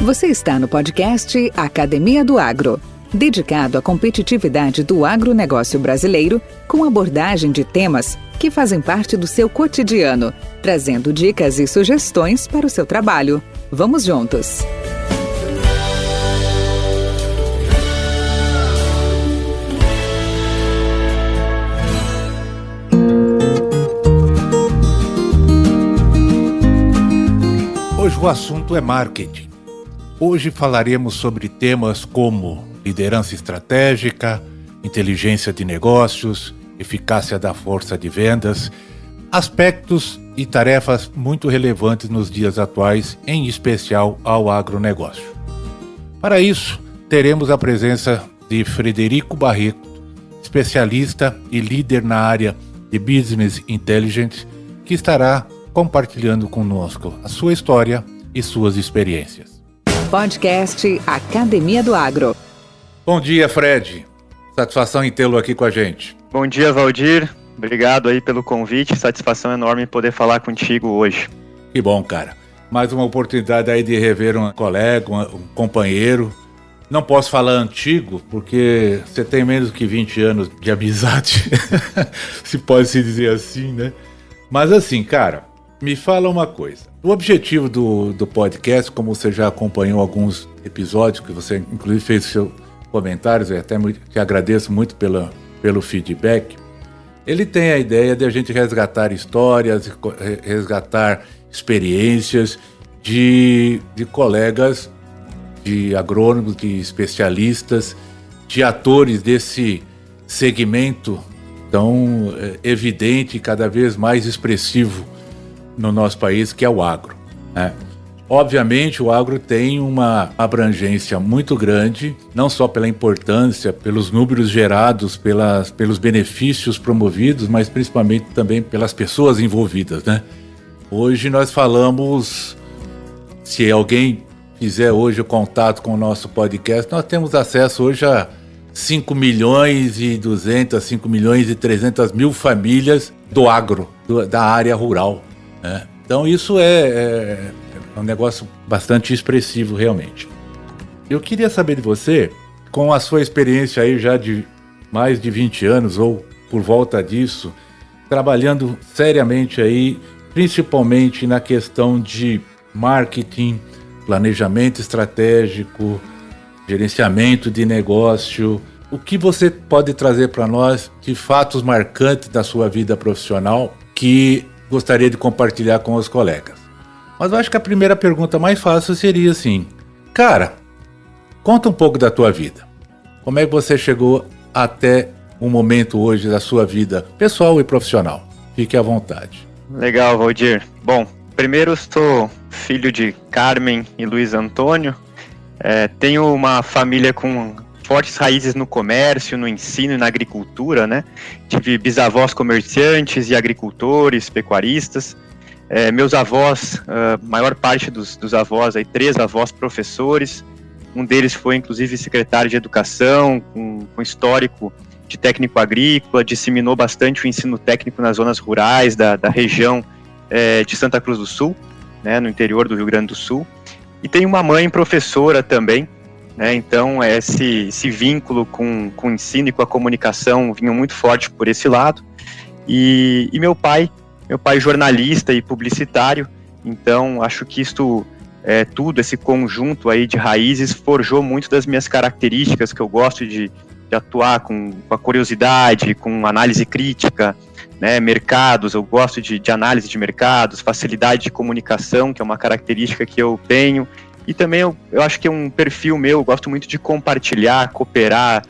Você está no podcast Academia do Agro, dedicado à competitividade do agronegócio brasileiro, com abordagem de temas que fazem parte do seu cotidiano, trazendo dicas e sugestões para o seu trabalho. Vamos juntos! Hoje o assunto é marketing. Hoje falaremos sobre temas como liderança estratégica, inteligência de negócios, eficácia da força de vendas, aspectos e tarefas muito relevantes nos dias atuais, em especial ao agronegócio. Para isso, teremos a presença de Frederico Barreto, especialista e líder na área de Business Intelligence, que estará compartilhando conosco a sua história e suas experiências. Podcast Academia do Agro. Bom dia, Fred. Satisfação em tê-lo aqui com a gente. Bom dia, Valdir. Obrigado aí pelo convite. Satisfação enorme poder falar contigo hoje. Que bom, cara. Mais uma oportunidade aí de rever um colega, um companheiro. Não posso falar antigo, porque você tem menos que 20 anos de amizade. Se pode se dizer assim, né? Mas assim, cara, me fala uma coisa. O objetivo do podcast, como você já acompanhou alguns episódios, que você inclusive fez seus comentários, eu até te agradeço muito pelo feedback, ele tem a ideia de a gente resgatar histórias, resgatar experiências de colegas, de agrônomos, de especialistas, de atores desse segmento tão evidente e cada vez mais expressivo no nosso país, que é o agro, né? Obviamente, o agro tem uma abrangência muito grande, não só pela importância, pelos números gerados, pelos benefícios promovidos, mas principalmente também pelas pessoas envolvidas, né? Hoje nós falamos, se alguém fizer hoje o contato com o nosso podcast, nós temos acesso hoje a 5 milhões e 200, 5 milhões e 300 mil famílias do agro, da área rural, né? Então isso é um negócio bastante expressivo realmente. Eu queria saber de você, com a sua experiência aí já de mais de 20 anos ou por volta disso, trabalhando seriamente aí, principalmente na questão de marketing, planejamento estratégico, gerenciamento de negócio, o que você pode trazer para nós de fatos marcantes da sua vida profissional que gostaria de compartilhar com os colegas? Mas eu acho que a primeira pergunta mais fácil seria assim: cara, conta um pouco da tua vida. Como é que você chegou até o momento hoje da sua vida pessoal e profissional? Fique à vontade. Legal, Valdir. Bom, primeiro sou filho de Carmen e Luiz Antônio. Tenho uma família com fortes raízes no comércio, no ensino e na agricultura, né? Tive bisavós comerciantes e agricultores, pecuaristas. Meus avós, maior parte dos avós, aí, 3 avós professores. Um deles foi, inclusive, secretário de educação, com histórico de técnico agrícola, disseminou bastante o ensino técnico nas zonas rurais da região de Santa Cruz do Sul, né, no interior do Rio Grande do Sul. E tenho uma mãe professora também, né? Então esse vínculo com o ensino e com a comunicação vinha muito forte por esse lado. E meu pai jornalista e publicitário, então acho que isto tudo, esse conjunto aí de raízes forjou muito das minhas características, que eu gosto de atuar com a curiosidade, com análise crítica, né, mercados, eu gosto de análise de mercados, facilidade de comunicação, que é uma característica que eu tenho. E também eu acho que é um perfil meu, eu gosto muito de compartilhar, cooperar,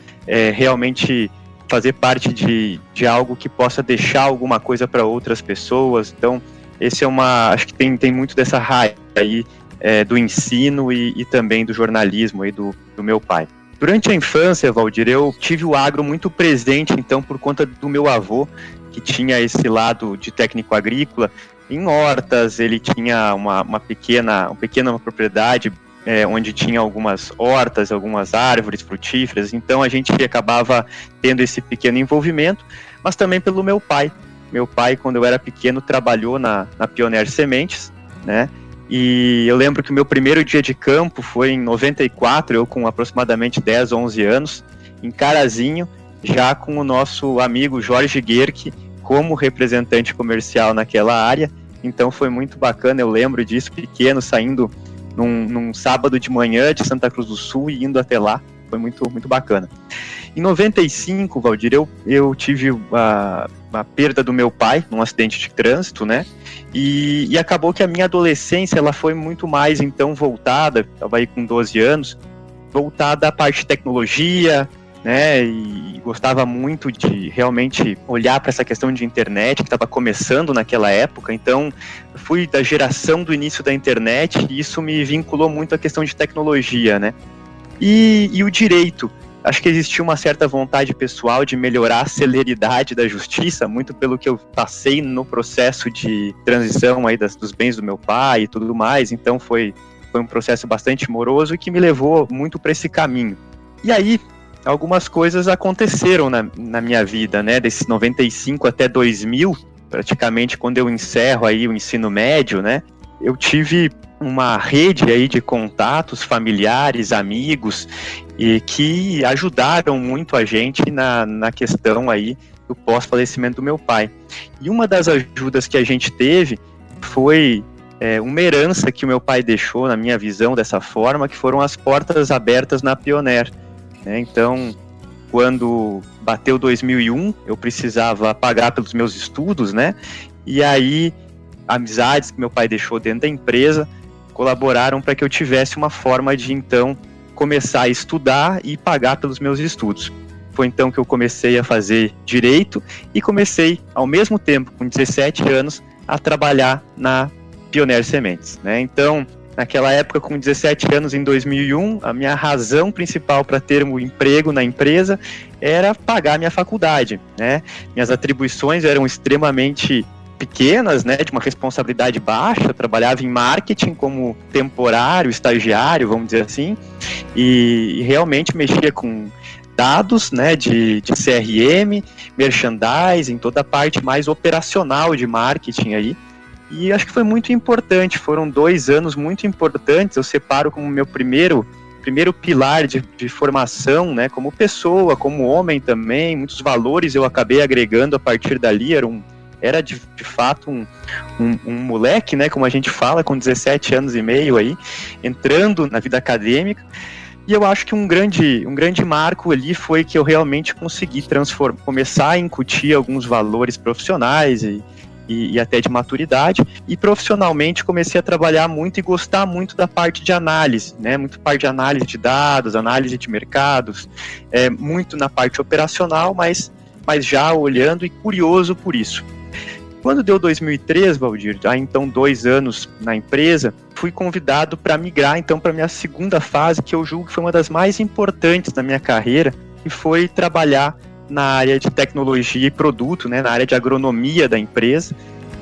realmente fazer parte de algo que possa deixar alguma coisa para outras pessoas. Então, esse acho que tem muito dessa raiz aí do ensino e também do jornalismo aí do meu pai. Durante a infância, Valdir, eu tive o agro muito presente, então, por conta do meu avô, que tinha esse lado de técnico agrícola. Em hortas, ele tinha uma pequena propriedade onde tinha algumas hortas, algumas árvores frutíferas, então a gente acabava tendo esse pequeno envolvimento, mas também pelo meu pai. Meu pai, quando eu era pequeno, trabalhou na Pioneer Sementes, né? E eu lembro que o meu primeiro dia de campo foi em 94, eu com aproximadamente 10, 11 anos, em Carazinho, já com o nosso amigo Jorge Guerque como representante comercial naquela área. Então foi muito bacana, eu lembro disso, pequeno, saindo num sábado de manhã de Santa Cruz do Sul e indo até lá. Foi muito, muito bacana. Em 95, Valdir, eu tive a perda do meu pai num acidente de trânsito, né? E acabou que a minha adolescência ela foi muito mais, então, voltada, estava aí com 12 anos, voltada à parte de tecnologia, né? E gostava muito de realmente olhar para essa questão de internet, que estava começando naquela época. Então, fui da geração do início da internet e isso me vinculou muito à questão de tecnologia, né? E o direito, acho que existia uma certa vontade pessoal de melhorar a celeridade da justiça, muito pelo que eu passei no processo de transição aí dos bens do meu pai e tudo mais, então foi um processo bastante moroso e que me levou muito para esse caminho. E aí, algumas coisas aconteceram na minha vida, né, desses 95 até 2000, praticamente quando eu encerro aí o ensino médio, né, eu tive uma rede aí de contatos familiares, amigos, e que ajudaram muito a gente na questão aí do pós-falecimento do meu pai. E uma das ajudas que a gente teve foi uma herança que o meu pai deixou, na minha visão, dessa forma, que foram as portas abertas na Pioneer, né? Então, quando bateu 2001, eu precisava pagar pelos meus estudos, né? E aí, amizades que meu pai deixou dentro da empresa colaboraram para que eu tivesse uma forma de, então, começar a estudar e pagar pelos meus estudos. Foi então que eu comecei a fazer direito e comecei, ao mesmo tempo, com 17 anos, a trabalhar na Pioneer Sementes, né? Então, naquela época, com 17 anos, em 2001, a minha razão principal para ter um emprego na empresa era pagar minha faculdade, né? Minhas atribuições eram extremamente pequenas, né, de uma responsabilidade baixa. Eu trabalhava em marketing como temporário, estagiário, vamos dizer assim, e realmente mexia com dados, né, de CRM, merchandising, toda a parte mais operacional de marketing aí. E acho que foi muito importante, foram 2 anos muito importantes. Eu separo como meu primeiro pilar de formação, né, como pessoa, como homem também. Muitos valores eu acabei agregando a partir dali. Era de fato um moleque, né, como a gente fala, com 17 anos e meio aí, entrando na vida acadêmica. E eu acho que um grande marco ali foi que eu realmente consegui começar a incutir alguns valores profissionais e até de maturidade. E profissionalmente comecei a trabalhar muito e gostar muito da parte de análise, né, muito parte de análise de dados, análise de mercados, muito na parte operacional, mas já olhando e curioso por isso. Quando deu 2003, Valdir, então 2 anos na empresa, fui convidado para migrar então para a minha segunda fase, que eu julgo que foi uma das mais importantes da minha carreira, que foi trabalhar na área de tecnologia e produto, né, na área de agronomia da empresa,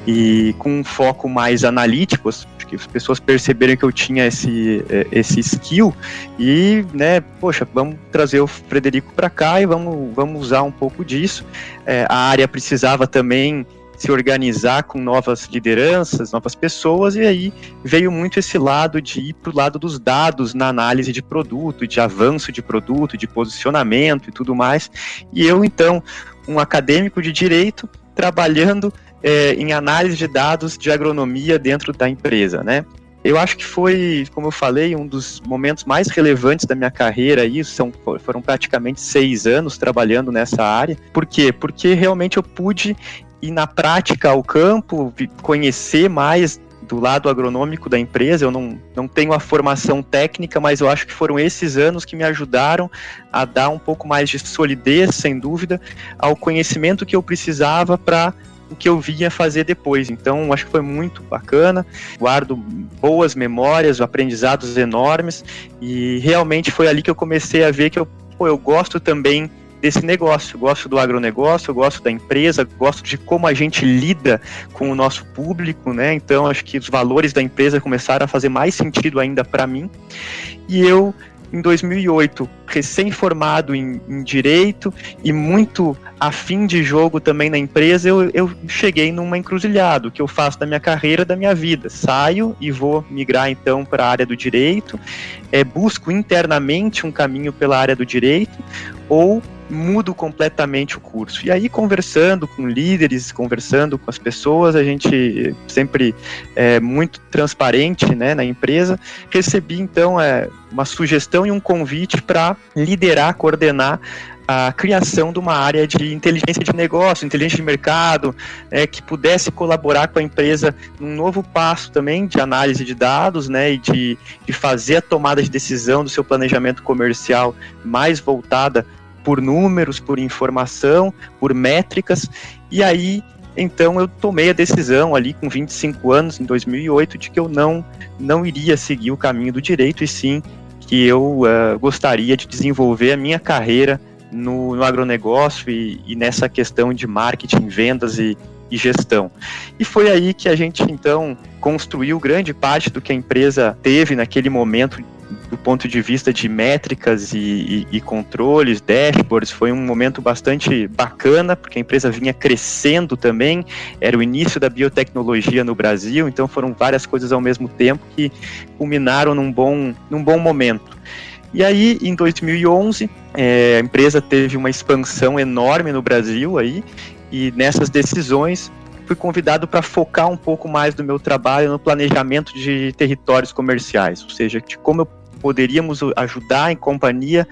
e com um foco mais analítico. Acho que as pessoas perceberam que eu tinha esse skill e, né, poxa, vamos trazer o Frederico para cá e vamos usar um pouco disso. A área precisava também se organizar com novas lideranças, novas pessoas, e aí veio muito esse lado de ir para o lado dos dados na análise de produto, de avanço de produto, de posicionamento e tudo mais. E eu, então, um acadêmico de direito, trabalhando em análise de dados de agronomia dentro da empresa, né? Eu acho que foi, como eu falei, um dos momentos mais relevantes da minha carreira. Foram praticamente 6 anos trabalhando nessa área. Por quê? Porque realmente eu pude ir na prática ao campo, conhecer mais do lado agronômico da empresa. Eu não tenho a formação técnica, mas eu acho que foram esses anos que me ajudaram a dar um pouco mais de solidez, sem dúvida, ao conhecimento que eu precisava para o que eu vinha fazer depois. Então, acho que foi muito bacana, guardo boas memórias, aprendizados enormes, e realmente foi ali que eu comecei a ver que eu gosto também desse negócio, eu gosto do agronegócio, eu gosto da empresa, gosto de como a gente lida com o nosso público, né? Então, acho que os valores da empresa começaram a fazer mais sentido ainda para mim, e eu em 2008, recém-formado em Direito e muito afim de jogo também na empresa, eu cheguei numa encruzilhada, o que eu faço da minha carreira, da minha vida. Saio e vou migrar então para a área do Direito, busco internamente um caminho pela área do Direito, ou mudo completamente o curso. E aí, conversando com líderes, conversando com as pessoas, a gente sempre muito transparente, né, na empresa, recebi então uma sugestão e um convite para liderar, coordenar a criação de uma área de inteligência de negócio, inteligência de mercado, que pudesse colaborar com a empresa num novo passo também de análise de dados, né, e de fazer a tomada de decisão do seu planejamento comercial mais voltada por números, por informação, por métricas. E aí, então, eu tomei a decisão ali com 25 anos, em 2008, de que eu não iria seguir o caminho do direito, e sim que eu gostaria de desenvolver a minha carreira no agronegócio e nessa questão de marketing, vendas e gestão. E foi aí que a gente, então, construiu grande parte do que a empresa teve naquele momento do ponto de vista de métricas e controles, dashboards. Foi um momento bastante bacana, porque a empresa vinha crescendo também, era o início da biotecnologia no Brasil, então foram várias coisas ao mesmo tempo que culminaram num bom momento. E aí, em 2011, a empresa teve uma expansão enorme no Brasil, aí, e nessas decisões fui convidado para focar um pouco mais do meu trabalho no planejamento de territórios comerciais, ou seja, de como poderíamos ajudar em companhia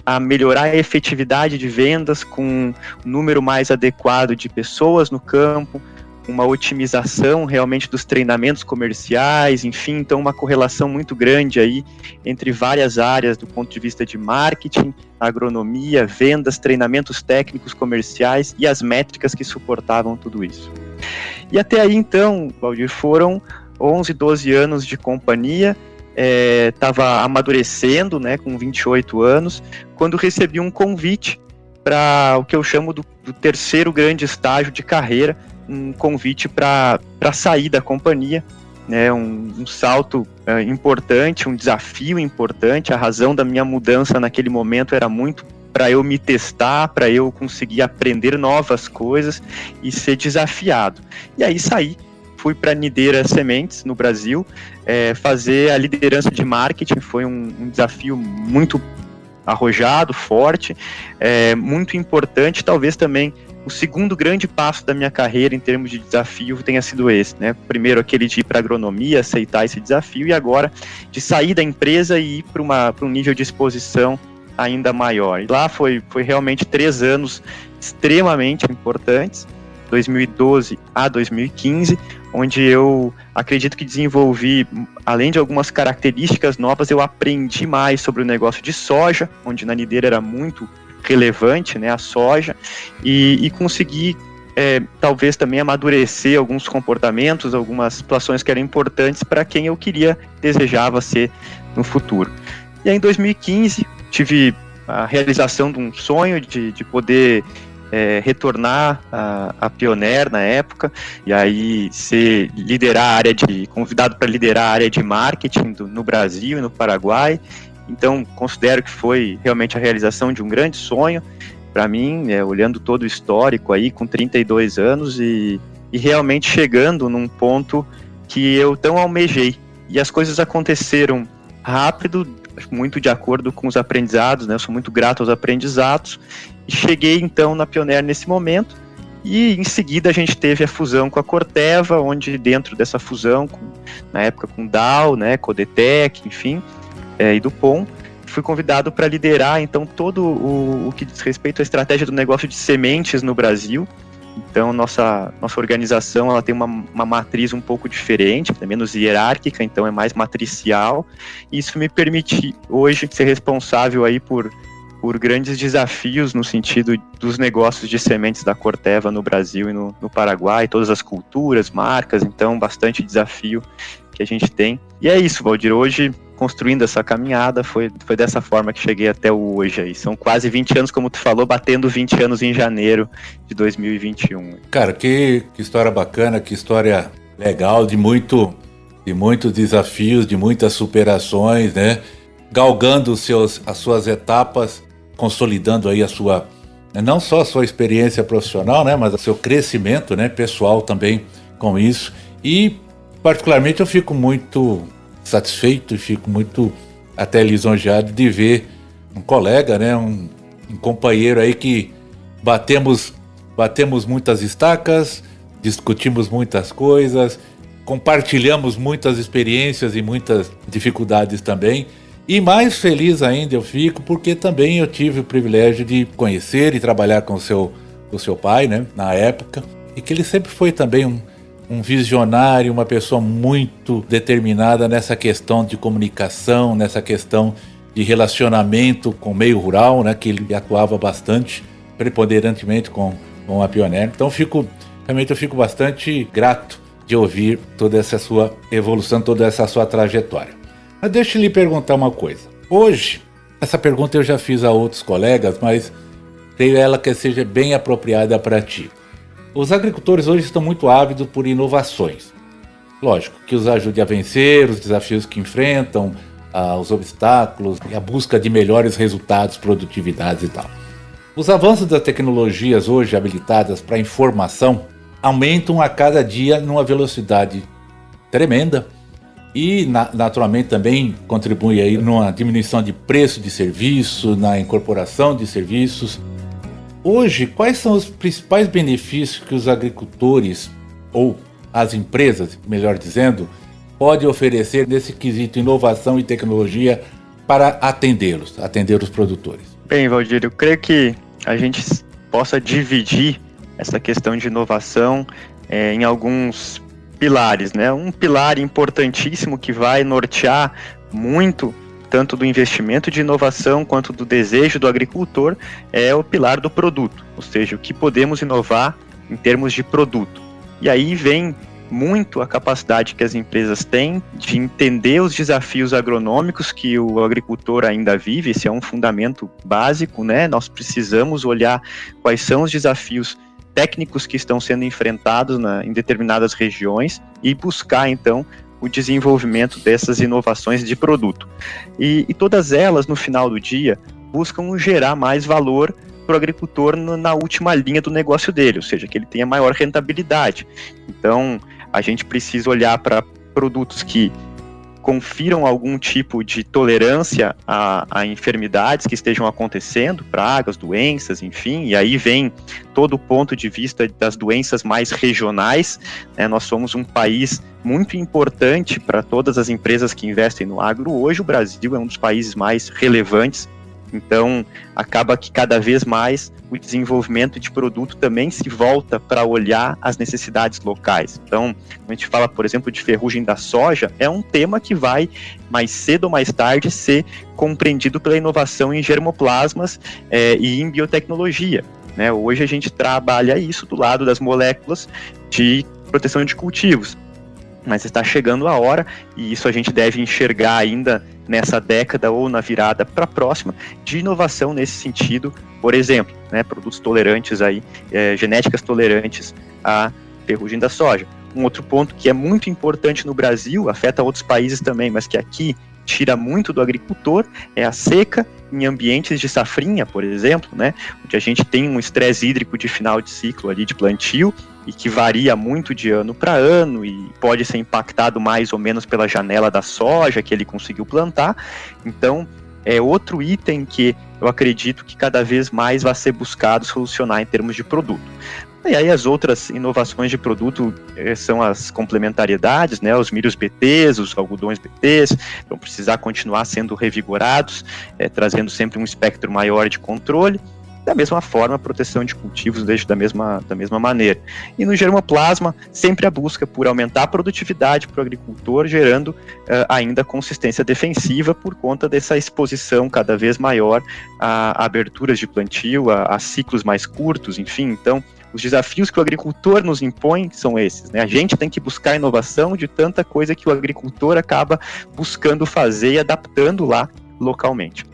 a melhorar a efetividade de vendas com um número mais adequado de pessoas no campo, uma otimização realmente dos treinamentos comerciais, enfim, então uma correlação muito grande aí entre várias áreas do ponto de vista de marketing, agronomia, vendas, treinamentos técnicos comerciais e as métricas que suportavam tudo isso. E até aí então, Valdir, foram 11, 12 anos de companhia. Estava amadurecendo, né, com 28 anos, quando recebi um convite para o que eu chamo do terceiro grande estágio de carreira, um convite para sair da companhia, né, um salto importante, um desafio importante. A razão da minha mudança naquele momento era muito para eu me testar, para eu conseguir aprender novas coisas e ser desafiado. E aí saí. Fui para a Nideira Sementes, no Brasil, fazer a liderança de marketing. Foi um desafio muito arrojado, forte, muito importante. Talvez também o segundo grande passo da minha carreira em termos de desafio tenha sido esse, né? Primeiro aquele de ir para a agronomia, aceitar esse desafio, e agora de sair da empresa e ir para um nível de exposição ainda maior. E lá foi realmente 3 anos extremamente importantes, 2012 a 2015, onde eu acredito que desenvolvi, além de algumas características novas, eu aprendi mais sobre o negócio de soja, onde na Nideira era muito relevante, né, a soja, e consegui talvez também amadurecer alguns comportamentos, algumas situações que eram importantes para quem eu desejava ser no futuro. E aí em 2015 tive a realização de um sonho de poder retornar a Pioneer na época, e aí convidado para liderar a área de marketing no Brasil e no Paraguai. Então considero que foi realmente a realização de um grande sonho para mim, olhando todo o histórico aí, com 32 anos e realmente chegando num ponto que eu tão almejei. E as coisas aconteceram rápido, muito de acordo com os aprendizados, né? Eu sou muito grato aos aprendizados, e cheguei então na Pioneer nesse momento, e em seguida a gente teve a fusão com a Corteva, onde dentro dessa fusão, na época com Dow, né, Codetec, enfim, e Dupont, fui convidado para liderar então todo o que diz respeito à estratégia do negócio de sementes no Brasil. Então nossa organização ela tem uma matriz um pouco diferente, é menos hierárquica, então é mais matricial, e isso me permite hoje ser responsável aí por grandes desafios no sentido dos negócios de sementes da Corteva no Brasil e no Paraguai, todas as culturas, marcas, então bastante desafio que a gente tem. E é isso, Valdir, hoje construindo essa caminhada, foi dessa forma que cheguei até o hoje aí. São quase 20 anos, como tu falou, batendo 20 anos em janeiro de 2021. Cara, que história bacana, que história legal, de muitos desafios, de muitas superações, né? galgando as suas etapas, consolidando aí não só a sua experiência profissional, né, mas o seu crescimento, né, pessoal também com isso. E particularmente eu fico muito satisfeito e fico muito até lisonjeado de ver um colega, né, um companheiro aí que batemos muitas estacas, discutimos muitas coisas, compartilhamos muitas experiências e muitas dificuldades também. E mais feliz ainda eu fico porque também eu tive o privilégio de conhecer e trabalhar com o seu pai, né, na época, e que ele sempre foi também um visionário, uma pessoa muito determinada nessa questão de comunicação, nessa questão de relacionamento com o meio rural, né, que ele atuava bastante, preponderantemente com a Pioneer. Então realmente eu fico bastante grato de ouvir toda essa sua evolução, toda essa sua trajetória. Mas deixa eu lhe perguntar uma coisa. Hoje, essa pergunta eu já fiz a outros colegas, mas creio ela que seja bem apropriada para ti. Os agricultores hoje estão muito ávidos por inovações. Lógico, que os ajude a vencer os desafios que enfrentam, os obstáculos e a busca de melhores resultados, produtividades e tal. Os avanços das tecnologias hoje habilitadas para informação aumentam a cada dia numa velocidade tremenda e naturalmente também contribui aí numa diminuição de preço de serviço, na incorporação de serviços. Hoje, quais são os principais benefícios que os agricultores ou as empresas, melhor dizendo, podem oferecer nesse quesito inovação e tecnologia para atender os produtores? Bem, Valdir, eu creio que a gente possa dividir essa questão de inovação em alguns pilares, né? Um pilar importantíssimo que vai nortear muito tanto do investimento de inovação quanto do desejo do agricultor é o pilar do produto, ou seja, o que podemos inovar em termos de produto. E aí vem muito a capacidade que as empresas têm de entender os desafios agronômicos que o agricultor ainda vive. Esse é um fundamento básico, né? Nós precisamos olhar quais são os desafios técnicos que estão sendo enfrentados em determinadas regiões e buscar, então, o desenvolvimento dessas inovações de produto. E todas elas, no final do dia, buscam gerar mais valor para o agricultor na última linha do negócio dele, ou seja, que ele tenha maior rentabilidade. Então, a gente precisa olhar para produtos que confiram algum tipo de tolerância a enfermidades que estejam acontecendo, pragas, doenças, enfim, e aí vem todo o ponto de vista das doenças mais regionais, né? Nós somos um país muito importante para todas as empresas que investem no agro. Hoje o Brasil é um dos países mais relevantes, então acaba que cada vez mais o desenvolvimento de produto também se volta para olhar as necessidades locais. Então, quando a gente fala, por exemplo, de ferrugem da soja, é um tema que vai, mais cedo ou mais tarde, ser compreendido pela inovação em germoplasmas e em biotecnologia, né? Hoje a gente trabalha isso do lado das moléculas de proteção de cultivos, mas está chegando a hora, e isso a gente deve enxergar ainda nessa década ou na virada para a próxima, de inovação nesse sentido, por exemplo, né, produtos tolerantes aí, genéticas tolerantes à ferrugem da soja. Um outro ponto que é muito importante no Brasil, afeta outros países também, mas que aqui tira muito do agricultor, é a seca em ambientes de safrinha, por exemplo, né, onde a gente tem um estresse hídrico de final de ciclo ali de plantio, e que varia muito de ano para ano e pode ser impactado mais ou menos pela janela da soja que ele conseguiu plantar. Então, é outro item que eu acredito que cada vez mais vai ser buscado solucionar em termos de produto. E aí as outras inovações de produto são as complementariedades, né? Os milhos BTs, os algodões BTs, vão precisar continuar sendo revigorados, trazendo sempre um espectro maior de controle. Da mesma forma, a proteção de cultivos da mesma maneira. E no germoplasma, sempre a busca por aumentar a produtividade para o agricultor, gerando ainda consistência defensiva por conta dessa exposição cada vez maior a aberturas de plantio, a ciclos mais curtos, enfim. Então, os desafios que o agricultor nos impõe são esses, né? A gente tem que buscar inovação de tanta coisa que o agricultor acaba buscando fazer e adaptando lá localmente.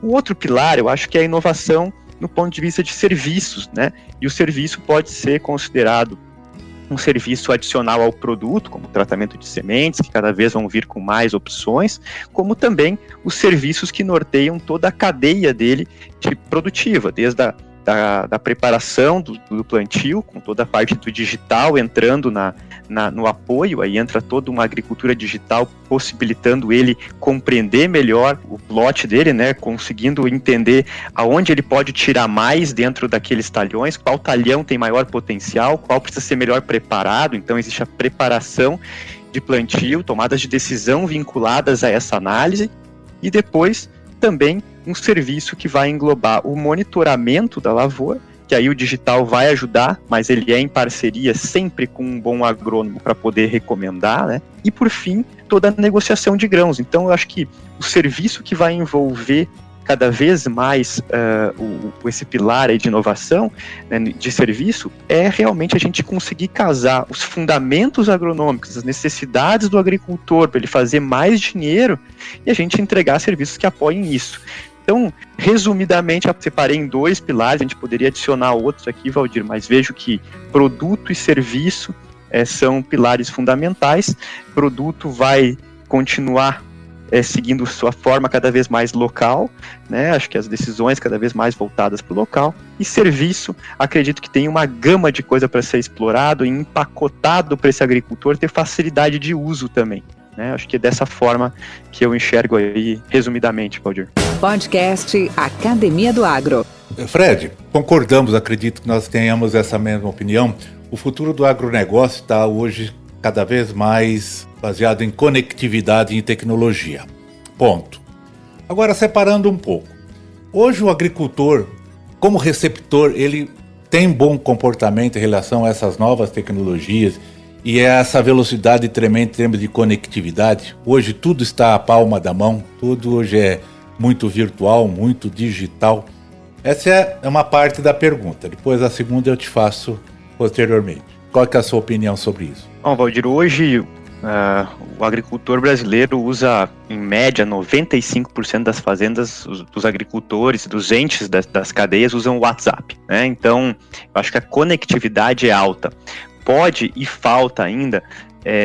O outro pilar, eu acho que é a inovação no ponto de vista de serviços, né? E o serviço pode ser considerado um serviço adicional ao produto, como tratamento de sementes, que cada vez vão vir com mais opções, como também os serviços que norteiam toda a cadeia dele de produtiva, desde da preparação do plantio, com toda a parte do digital entrando no apoio, aí entra toda uma agricultura digital possibilitando ele compreender melhor o lote dele, né, conseguindo entender aonde ele pode tirar mais dentro daqueles talhões, qual talhão tem maior potencial, qual precisa ser melhor preparado. Então existe a preparação de plantio, tomadas de decisão vinculadas a essa análise, e depois também um serviço que vai englobar o monitoramento da lavoura, que aí o digital vai ajudar, mas ele é em parceria sempre com um bom agrônomo para poder recomendar, né? E por fim, toda a negociação de grãos. Então eu acho que o serviço que vai envolver cada vez mais esse pilar aí de inovação, né, de serviço, é realmente a gente conseguir casar os fundamentos agronômicos, as necessidades do agricultor para ele fazer mais dinheiro e a gente entregar serviços que apoiem isso. Então, resumidamente, eu separei em 2 pilares, a gente poderia adicionar outros aqui, Valdir, mas vejo que produto e serviço são pilares fundamentais. Produto vai continuar seguindo sua forma cada vez mais local, né? Acho que as decisões cada vez mais voltadas para o local. E serviço, acredito que tem uma gama de coisa para ser explorado e empacotado para esse agricultor ter facilidade de uso também, né? Acho que é dessa forma que eu enxergo aí, resumidamente, Valdir. Podcast Academia do Agro. Fred, concordamos, acredito que nós tenhamos essa mesma opinião. O futuro do agronegócio está hoje cada vez mais baseado em conectividade e em tecnologia. Ponto. Agora, separando um pouco. Hoje o agricultor, como receptor, ele tem bom comportamento em relação a essas novas tecnologias e essa velocidade tremenda em termos de conectividade. Hoje tudo está à palma da mão, tudo hoje é muito virtual, muito digital. Essa é uma parte da pergunta. Depois a segunda eu te faço posteriormente. Qual que é a sua opinião sobre isso? Bom, Valdir, hoje o agricultor brasileiro usa, em média, 95% das fazendas, dos agricultores, dos entes das cadeias usam o WhatsApp, né? Então, eu acho que a conectividade é alta. Pode e falta ainda,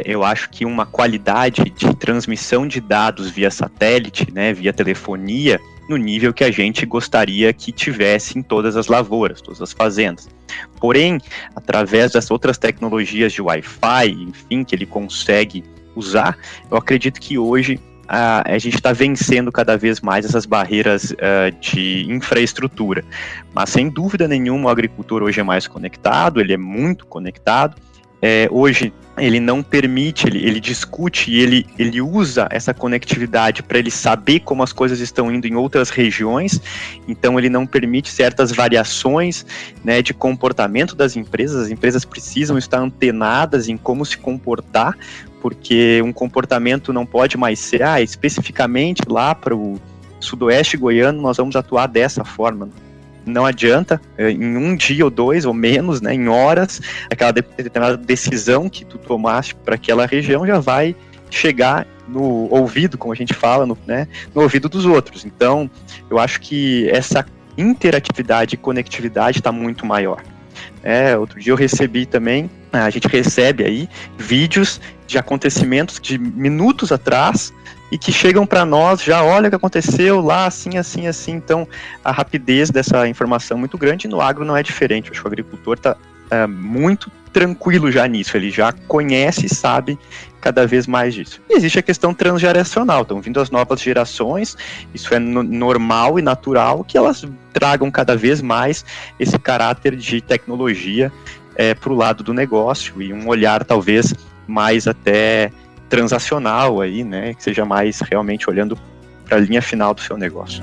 eu acho que uma qualidade de transmissão de dados via satélite, né, via telefonia, no nível que a gente gostaria que tivesse em todas as lavouras, todas as fazendas. Porém, através das outras tecnologias de Wi-Fi, enfim, que ele consegue usar, eu acredito que hoje a gente está vencendo cada vez mais essas barreiras de infraestrutura. Mas, sem dúvida nenhuma, o agricultor hoje é mais conectado, ele é muito conectado. Hoje ele não permite, ele discute e ele usa essa conectividade para ele saber como as coisas estão indo em outras regiões. Então ele não permite certas variações, né, de comportamento das empresas. As empresas precisam estar antenadas em como se comportar, porque um comportamento não pode mais ser, especificamente lá para o sudoeste goiano nós vamos atuar dessa forma. Não adianta, em um dia ou 2 ou menos, né, em horas, aquela determinada decisão que tu tomaste para aquela região já vai chegar no ouvido, como a gente fala, no ouvido dos outros. Então, eu acho que essa interatividade e conectividade está muito maior. Outro dia eu recebi também, a gente recebe aí vídeos de acontecimentos de minutos atrás e que chegam para nós já, olha o que aconteceu lá, assim, assim, assim. Então, a rapidez dessa informação é muito grande, e no agro não é diferente. Eu acho que o agricultor está muito tranquilo já nisso, ele já conhece e sabe cada vez mais disso. E existe a questão transgeracional, estão vindo as novas gerações, isso é normal e natural que elas tragam cada vez mais esse caráter de tecnologia para o lado do negócio e um olhar talvez mais até transacional aí, né, que seja mais realmente olhando para a linha final do seu negócio.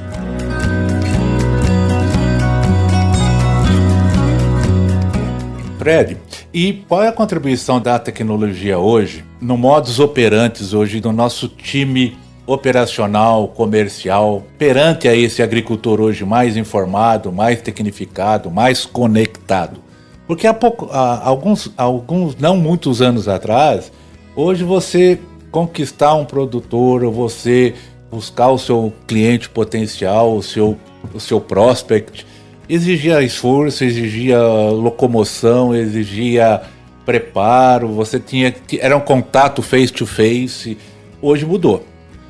Fred, e qual é a contribuição da tecnologia hoje, no modus operandi hoje do nosso time operacional, comercial, perante a esse agricultor hoje mais informado, mais tecnificado, mais conectado? Porque alguns não muitos anos atrás, hoje você conquistar um produtor, ou você buscar o seu cliente potencial, o seu prospect, exigia esforço, exigia locomoção, exigia preparo, você era um contato face to face. Hoje mudou.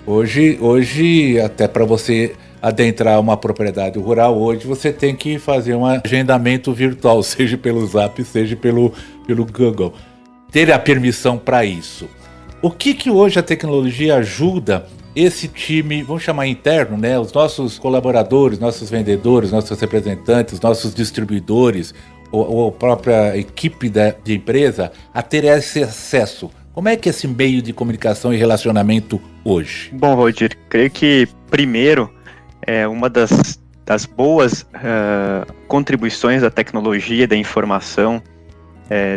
Hoje até para você adentrar uma propriedade rural, hoje você tem que fazer um agendamento virtual, seja pelo Zap, seja pelo Google. Ter a permissão para isso. O que hoje a tecnologia ajuda esse time, vamos chamar interno, né? Os nossos colaboradores, nossos vendedores, nossos representantes, nossos distribuidores, ou a própria equipe de empresa a ter esse acesso? Como é que é esse meio de comunicação e relacionamento hoje? Bom, Rodir, creio que primeiro uma das boas contribuições da tecnologia, da informação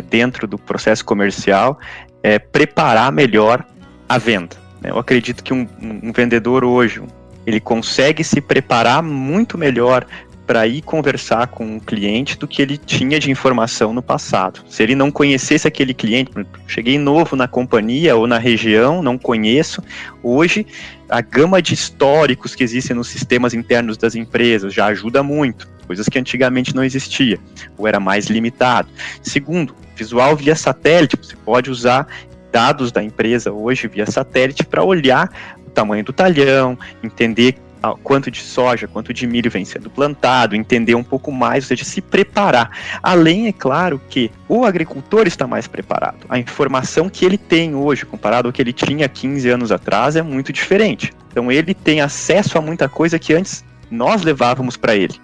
dentro do processo comercial é preparar melhor a venda. Eu acredito que um vendedor hoje, ele consegue se preparar muito melhor para ir conversar com o cliente do que ele tinha de informação no passado. Se ele não conhecesse aquele cliente, cheguei novo na companhia ou na região, não conheço, hoje a gama de históricos que existem nos sistemas internos das empresas já ajuda muito, coisas que antigamente não existia, ou era mais limitado. Segundo, visual via satélite, você pode usar dados da empresa hoje via satélite para olhar o tamanho do talhão, entender quanto de soja, quanto de milho vem sendo plantado, entender um pouco mais, ou seja, se preparar. Além, é claro, que o agricultor está mais preparado. A informação que ele tem hoje, comparado ao que ele tinha 15 anos atrás, é muito diferente. Então, ele tem acesso a muita coisa que antes nós levávamos para ele.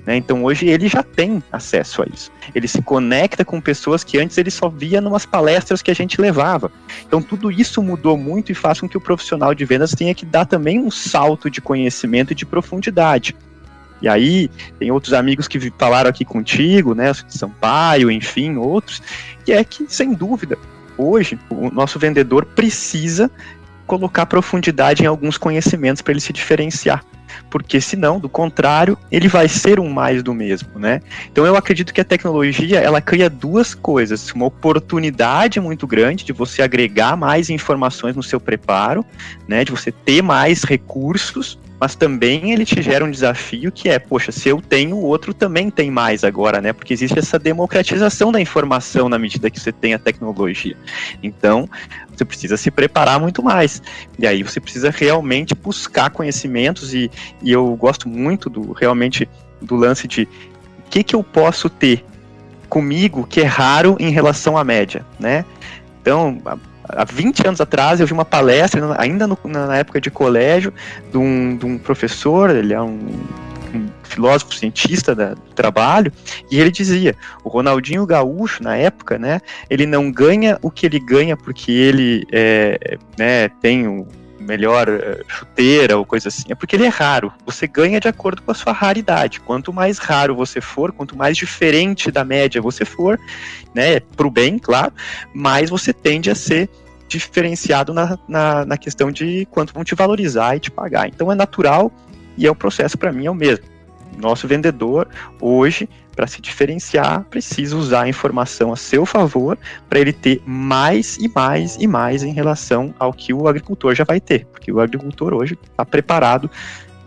Então hoje ele já tem acesso a isso. Ele se conecta com pessoas que antes ele só via numas palestras que a gente levava. Então tudo isso mudou muito e faz com que o profissional de vendas tenha que dar também um salto de conhecimento e de profundidade. E aí tem outros amigos que falaram aqui contigo, né, Sampaio, enfim, outros, que é que, sem dúvida, hoje o nosso vendedor precisa colocar profundidade em alguns conhecimentos para ele se diferenciar. Porque senão, do contrário, ele vai ser um mais do mesmo, né? Então eu acredito que a tecnologia, ela cria duas coisas, uma oportunidade muito grande de você agregar mais informações no seu preparo, né? De você ter mais recursos, mas também ele te gera um desafio que é, poxa, se eu tenho, o outro também tem mais agora, né? Porque existe essa democratização da informação na medida que você tem a tecnologia. Então, você precisa se preparar muito mais. E aí você precisa realmente buscar conhecimentos e eu gosto muito realmente do lance de o que eu posso ter comigo que é raro em relação à média, né? Então, há 20 anos atrás eu vi uma palestra, ainda na época de colégio, de um professor, ele é um filósofo cientista do trabalho, e ele dizia, o Ronaldinho Gaúcho, na época, né, ele não ganha o que ele ganha porque ele tem o melhor chuteira ou coisa assim, é porque ele é raro. Você ganha de acordo com a sua raridade. Quanto mais raro você for, quanto mais diferente da média você for, né, pro bem, claro, mais você tende a ser diferenciado na questão de quanto vão te valorizar e te pagar. Então é natural e é o processo, para mim, é o mesmo. Nosso vendedor, hoje, para se diferenciar, precisa usar a informação a seu favor para ele ter mais e mais e mais em relação ao que o agricultor já vai ter, porque o agricultor hoje está preparado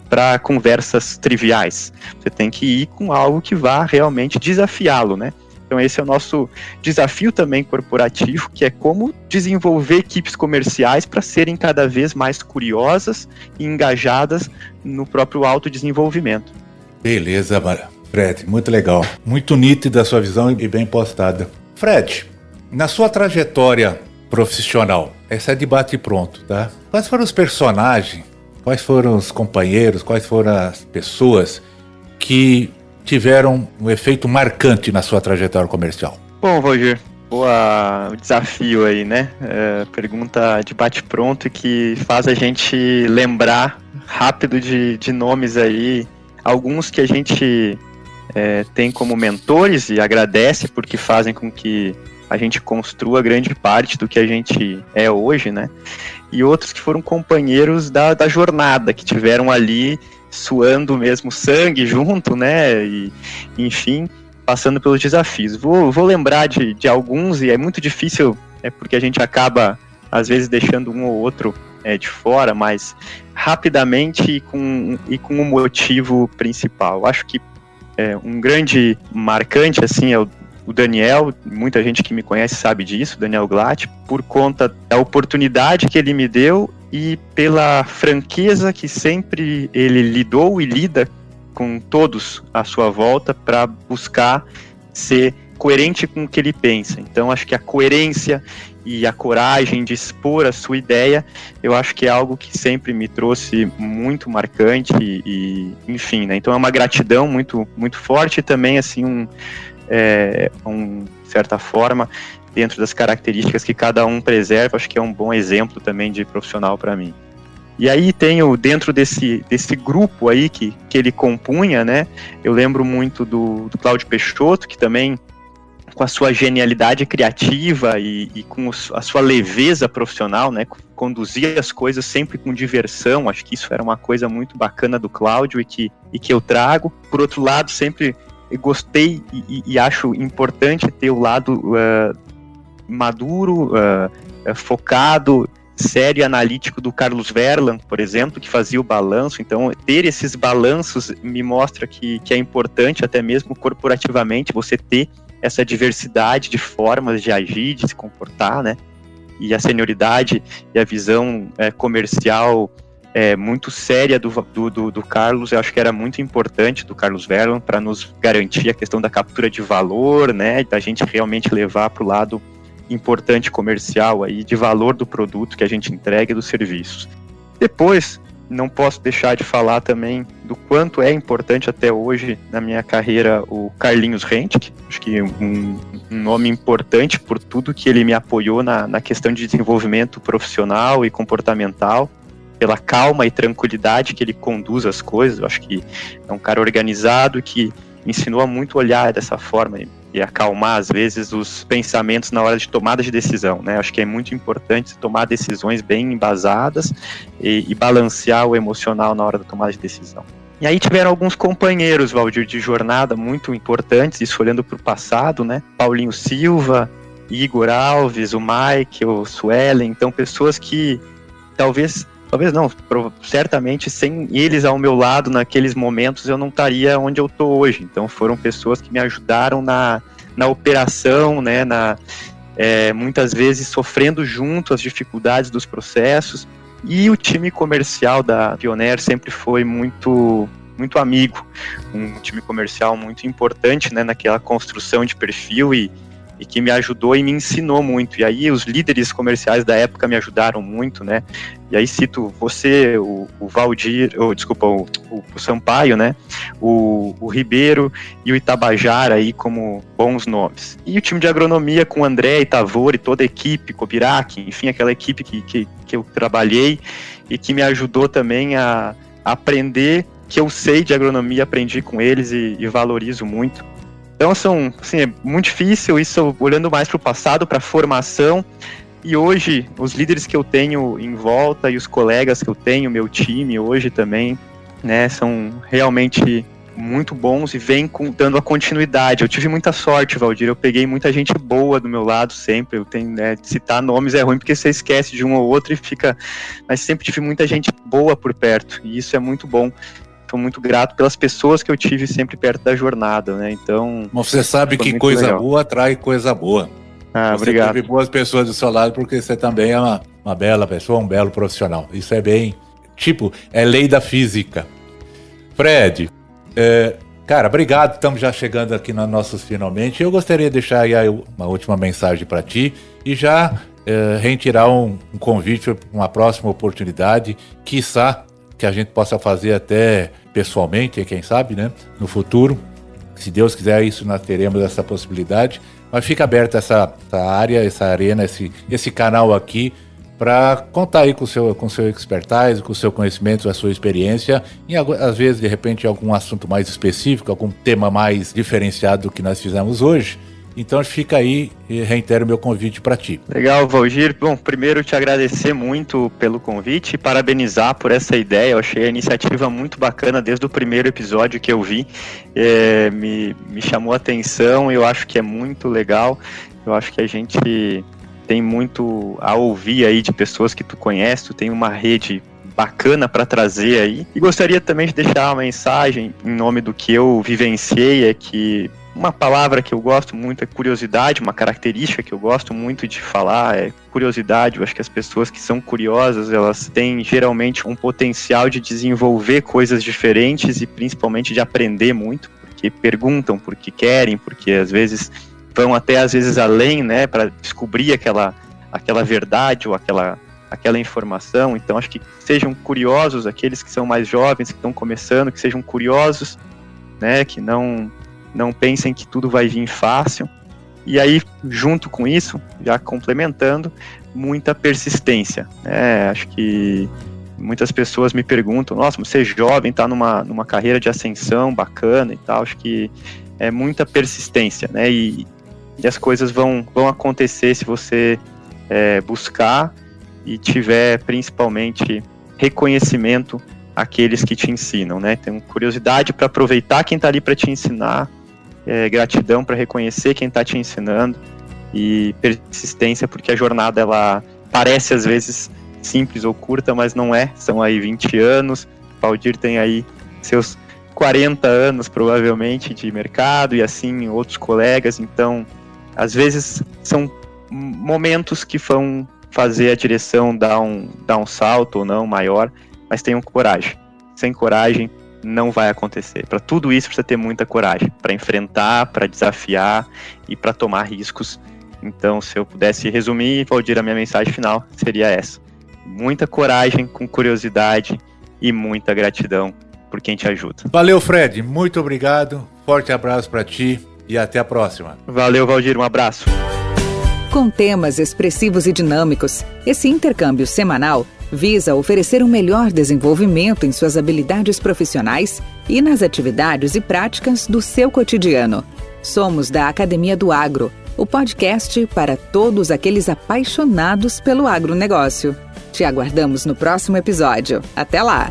para conversas triviais. Você tem que ir com algo que vá realmente desafiá-lo, né? Então esse é o nosso desafio também corporativo, que é como desenvolver equipes comerciais para serem cada vez mais curiosas e engajadas no próprio autodesenvolvimento. Beleza, Fred, muito legal. Muito nítida a sua visão e bem postada. Fred, na sua trajetória profissional, essa é de bate pronto, tá? Quais foram os personagens, quais foram os companheiros, quais foram as pessoas que tiveram um efeito marcante na sua trajetória comercial? Bom, Roger, o desafio aí, né? Pergunta de bate-pronto que faz a gente lembrar rápido de nomes aí, alguns que a gente tem como mentores e agradece porque fazem com que a gente construa grande parte do que a gente é hoje, né? E outros que foram companheiros da jornada, que tiveram ali suando mesmo sangue junto, né, e enfim, passando pelos desafios. Vou lembrar de alguns, e é muito difícil, porque a gente acaba, às vezes, deixando um ou outro de fora, mas rapidamente e com o motivo principal. Acho que um grande marcante, assim, é o o Daniel, muita gente que me conhece sabe disso, Daniel Glatt, por conta da oportunidade que ele me deu e pela franqueza que sempre ele lidou e lida com todos à sua volta para buscar ser coerente com o que ele pensa. Então, acho que a coerência e a coragem de expor a sua ideia, eu acho que é algo que sempre me trouxe muito marcante e enfim, né? Então é uma gratidão muito, muito forte e também, assim, certa forma, dentro das características que cada um preserva, acho que é um bom exemplo também de profissional para mim. E aí tenho, dentro desse grupo aí que ele compunha, né, eu lembro muito do Cláudio Peixoto, que também, com a sua genialidade criativa e com a sua leveza profissional, né, conduzia as coisas sempre com diversão. Acho que isso era uma coisa muito bacana do Cláudio e que eu trago. Por outro lado, sempre gostei e acho importante ter o lado maduro, focado, sério e analítico do Carlos Verlan, por exemplo, que fazia o balanço. Então, ter esses balanços me mostra que é importante, até mesmo corporativamente, você ter essa diversidade de formas de agir, de se comportar, né? E a senioridade e a visão comercial muito séria do Carlos, eu acho que era muito importante, do Carlos Verlan, para nos garantir a questão da captura de valor, né? Da gente realmente levar para o lado importante comercial aí, de valor do produto que a gente entrega e dos serviços. Depois, não posso deixar de falar também do quanto é importante até hoje na minha carreira o Carlinhos Rentke, acho que um nome importante por tudo que ele me apoiou na questão de desenvolvimento profissional e comportamental, pela calma e tranquilidade que ele conduz as coisas. Eu acho que é um cara organizado que me ensinou a muito olhar dessa forma e acalmar, às vezes, os pensamentos na hora de tomada de decisão, né? Acho que é muito importante tomar decisões bem embasadas e balancear o emocional na hora da tomada de decisão. E aí tiveram alguns companheiros, Valdir, de jornada muito importantes, isso olhando para o passado, né? Paulinho Silva, Igor Alves, o Mike, o Suelen, então pessoas que talvez não, certamente sem eles ao meu lado naqueles momentos eu não estaria onde eu estou hoje. Então foram pessoas que me ajudaram na operação, né, muitas vezes sofrendo junto as dificuldades dos processos. E o time comercial da Pioneer sempre foi muito, muito amigo, um time comercial muito importante, né, naquela construção de perfil e que me ajudou e me ensinou muito. E aí os líderes comerciais da época me ajudaram muito, né? E aí cito você, o Valdir, o Sampaio, né? O Ribeiro e o Itabajara aí como bons nomes. E o time de agronomia com o André e Tavor e toda a equipe, Cobirac, enfim, aquela equipe que eu trabalhei e que me ajudou também a aprender, que eu sei de agronomia, aprendi com eles e valorizo muito. Então, assim, é muito difícil isso, olhando mais para o passado, para a formação, e hoje, os líderes que eu tenho em volta e os colegas que eu tenho, meu time hoje também, né, são realmente muito bons e vêm dando a continuidade. Eu tive muita sorte, Valdir, eu peguei muita gente boa do meu lado sempre, eu tenho, né, citar nomes é ruim porque você esquece de um ou outro e fica, mas sempre tive muita gente boa por perto, e isso é muito bom. Estou muito grato pelas pessoas que eu tive sempre perto da jornada, né? Então. Mas você sabe que coisa legal. Boa atrai coisa boa. Ah, você obrigado. Teve boas pessoas do seu lado porque você também é uma bela pessoa, um belo profissional. Isso é bem. É lei da física. Fred, cara, obrigado. Estamos já chegando aqui nos nossos finalmente. Eu gostaria de deixar aí uma última mensagem para ti e já reiterar um convite para uma próxima oportunidade, quiçá que a gente possa fazer até pessoalmente, quem sabe, né, no futuro. Se Deus quiser, isso nós teremos essa possibilidade. Mas fica aberta essa área, essa arena, esse canal aqui, para contar aí com o seu expertise, com o seu conhecimento, a sua experiência, e às vezes, de repente, algum assunto mais específico, algum tema mais diferenciado do que nós fizemos hoje. Então fica aí e reitero o meu convite para ti. Legal, Valdir. Bom, primeiro te agradecer muito pelo convite e parabenizar por essa ideia. Eu achei a iniciativa muito bacana desde o primeiro episódio que eu vi. Me chamou a atenção, eu acho que é muito legal. Eu acho que a gente tem muito a ouvir aí de pessoas que tu conhece, tu tem uma rede bacana para trazer aí. E gostaria também de deixar uma mensagem em nome do que eu vivenciei, é que uma palavra que eu gosto muito é curiosidade, uma característica que eu gosto muito de falar é curiosidade. Eu acho que as pessoas que são curiosas, elas têm geralmente um potencial de desenvolver coisas diferentes e principalmente de aprender muito, porque perguntam, porque querem, porque às vezes vão até às vezes além, né, para descobrir aquela verdade ou aquela informação. Então acho que sejam curiosos, aqueles que são mais jovens, que estão começando, que sejam curiosos, né, que não pensem que tudo vai vir fácil. E aí, junto com isso, já complementando, muita persistência. Acho que muitas pessoas me perguntam, nossa, você é jovem, está numa carreira de ascensão bacana e tal. Acho que é muita persistência, né? E as coisas vão acontecer se você buscar e tiver, principalmente, reconhecimento àqueles que te ensinam, né? Tem curiosidade para aproveitar quem está ali para te ensinar, gratidão para reconhecer quem está te ensinando e persistência, porque a jornada ela parece às vezes simples ou curta, mas não é. São aí 20 anos, Valdir tem aí seus 40 anos provavelmente de mercado e assim outros colegas, então às vezes são momentos que vão fazer a direção dar um salto ou não maior, mas tenham coragem. Sem coragem não vai acontecer. Para tudo isso precisa ter muita coragem, para enfrentar, para desafiar e para tomar riscos. Então, se eu pudesse resumir, Valdir, a minha mensagem final seria essa: muita coragem, com curiosidade e muita gratidão por quem te ajuda. Valeu, Fred, muito obrigado, forte abraço para ti e até a próxima. Valeu, Valdir, um abraço. Com temas expressivos e dinâmicos, esse intercâmbio semanal visa oferecer um melhor desenvolvimento em suas habilidades profissionais e nas atividades e práticas do seu cotidiano. Somos da Academia do Agro, o podcast para todos aqueles apaixonados pelo agronegócio. Te aguardamos no próximo episódio. Até lá!